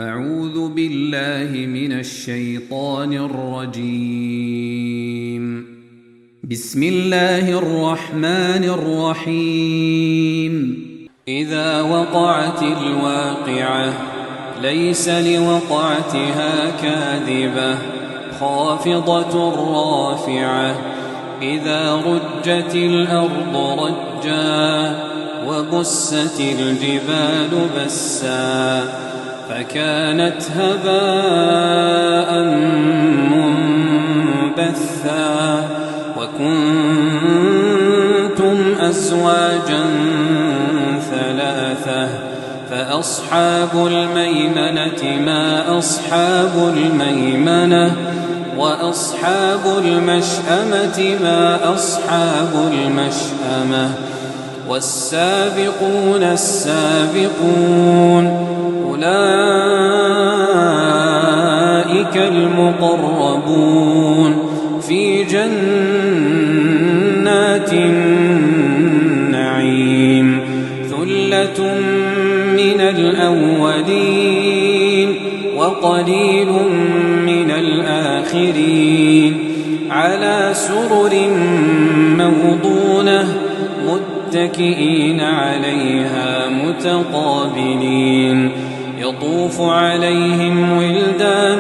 أعوذ بالله من الشيطان الرجيم. بسم الله الرحمن الرحيم. إذا وقعت الواقعة ليس لوقعتها كاذبة خافضة رافعة إذا رجت الأرض رجا وبست الجبال بسا فكانت هباء منبثا وكنتم أزواجا ثلاثة فأصحاب الميمنة ما أصحاب الميمنة وأصحاب المشأمة ما أصحاب المشأمة والسابقون السابقون أولئك المقربون في جنات النعيم ثلة من الأولين وقليل من الآخرين على سرر موضونة متكئين عليها متقابلين يطوف عليهم ولدان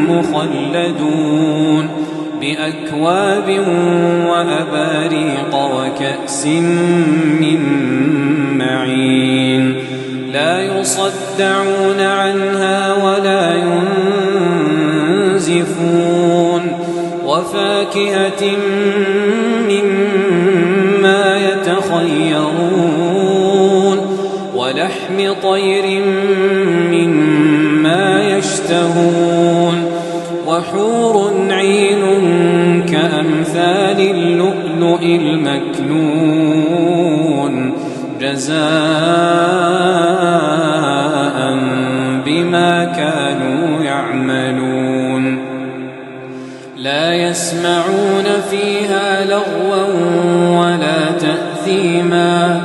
مخلدون بأكواب وأباريق وكأس من معين لا يصدعون عنها ولا ينزفون وفاكهة مما يتخيرون ولحم طير مما يشتهون وحور عين كأمثال اللؤلؤ المكنون جزاء بما كانوا يعملون لا يسمعون فيها لغوا ولا تأثيما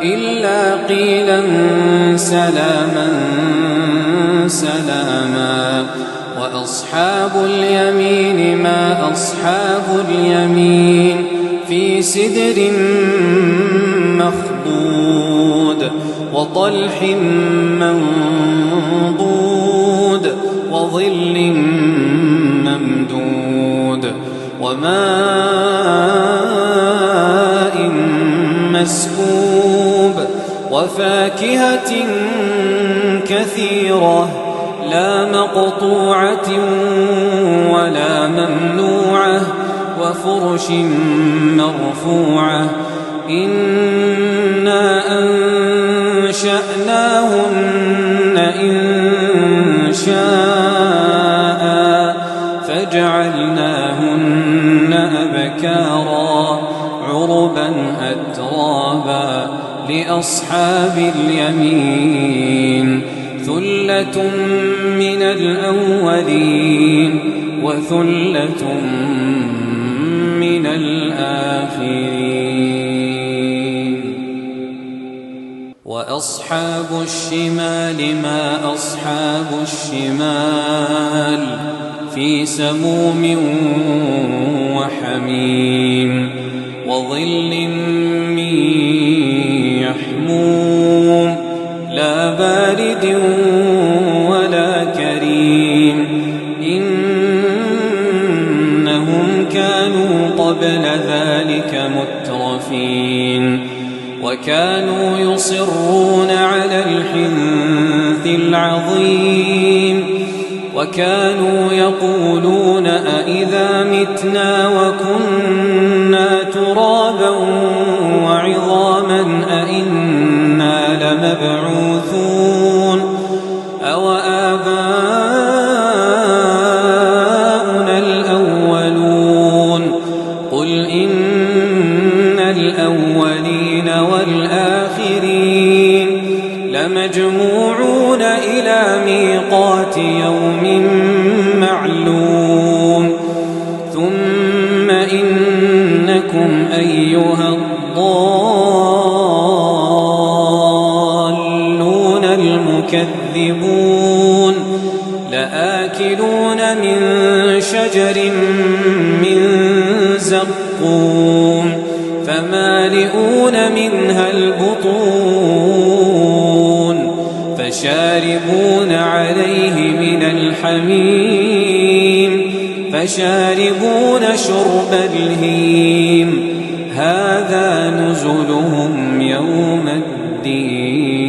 إلا قيلا سلاما سلاما وأصحاب اليمين ما أصحاب اليمين في سدر مخضود وطلح منضود وظل ممدود وماء مسكوب وفاكهة كثيرة لا مقطوعة ولا ممنوعة وفرش مرفوعة إنا أنشأناهن إنشاء فجعلناهن أبكارا عربا أترابا لأصحاب اليمين ثلة من الأولين وثلة من الآخرين وأصحاب الشمال ما أصحاب الشمال في سموم وحميم وظل من يحموم لا بارد ولا كريم إنهم كانوا قبل ذلك مترفين وكانوا يصرون على الحنث العظيم وكانوا يقولون أئذا متنا وكنا ترابا وعظاما أئنا لمبعوثون أو آباؤنا الأولون قل إن الأولين والآخرين لمجموعون إلى ميقات يوم معلوم ثم إنكم أيها الضالون تكذبون لآكلون من شجر من زقوم فمالئون منها البطون فشاربون عليه من الحميم فشاربون شرب الهيم هذا نزلهم يوم الدين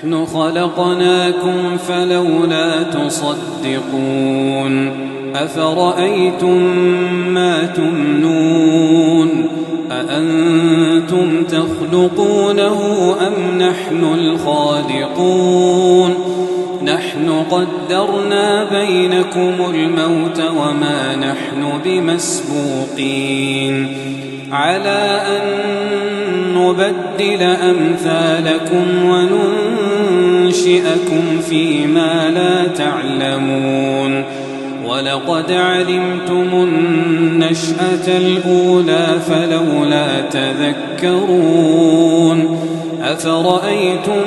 نحن خلقناكم فلولا تصدقون أفرأيتم ما تمنون أأنتم تخلقونه أم نحن الخالقون نحن قدرنا بينكم الموت وما نحن بمسبوقين على أن نبدل أمثالكم وننشئكم فيما لا تعلمون ولقد علمتم النشأة الأولى فلولا تذكرون أفرأيتم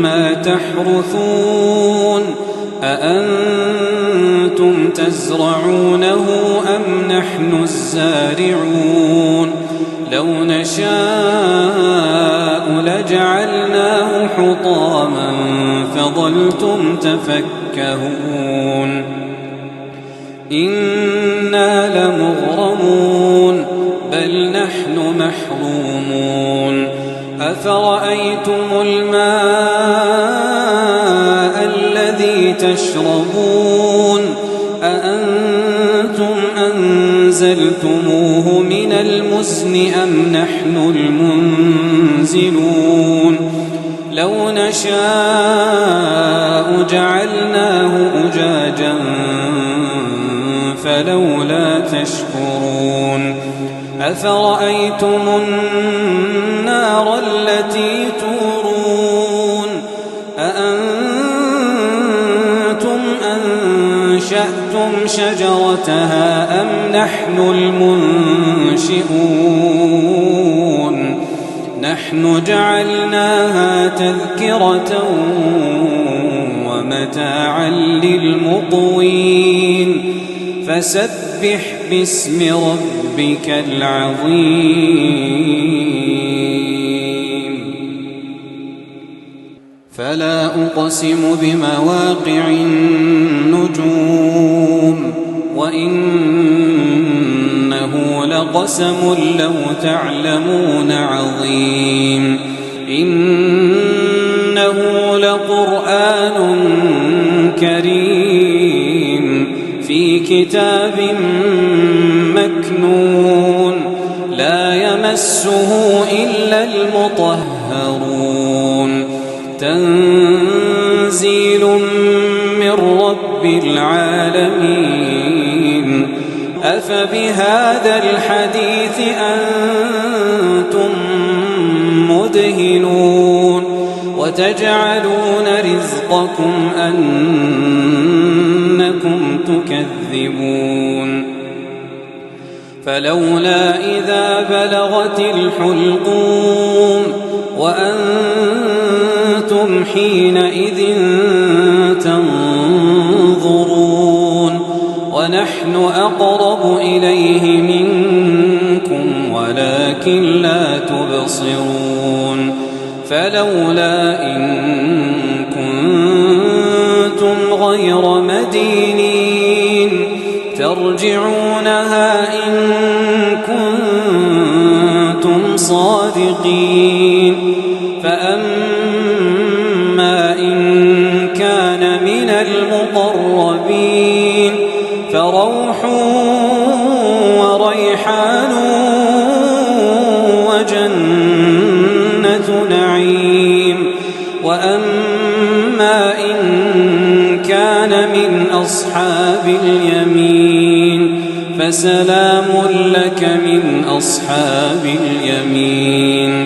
ما تحرثون أأنتم تزرعونه أم نحن الزارعون لو نشاء لجعلناه حطاما فظلتم تفكهون إنا لمغرمون بل نحن محرومون أفرأيتم الماء الذي تشربون أأنتم أنزلتموه من المزن أم نحن المنزلون لو نشاء جعلناه أجاجا فلولا تشكرون أفرأيتم النار التي تورون أأنتم أنشأتم شجرتها أم نحن المنشئون نحن جعلناها تذكرة ومتاعا للمقوين فسبح باسم ربك العظيم فلا أقسم بمواقع النجوم وإنه لقسم لو تعلمون عظيم إنه لقرآن كريم في كتاب مكنون لا يمسه إلا المطهرون تنزيل من رب العالمين أفبهذا الحديث أنتم مدهنون وتجعلون رزقكم أنكم تكذبون فلولا إذا بلغت الحلقوم وأنتم حينئذ تنظرون ونحن أقرب إليه منكم ولكن لا تبصرون فلولا إن كنتم غير مدينين ترجعونها إن كنتم صادقين فأما إن كان من المقربين فروح وريحان وجنة نعيم وأما إن كان من أصحاب اليمين فسلام لك من أصحاب اليمين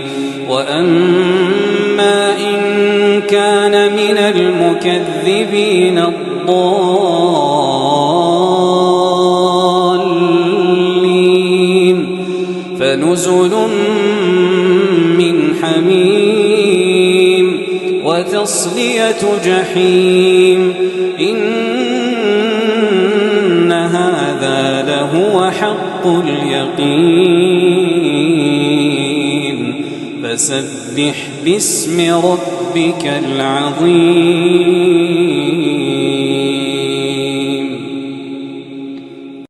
وأما إن كان من المكذبين الضالين فنزل حميم وتصلية جحيم إن هذا لهو حق اليقين فسبح باسم ربك العظيم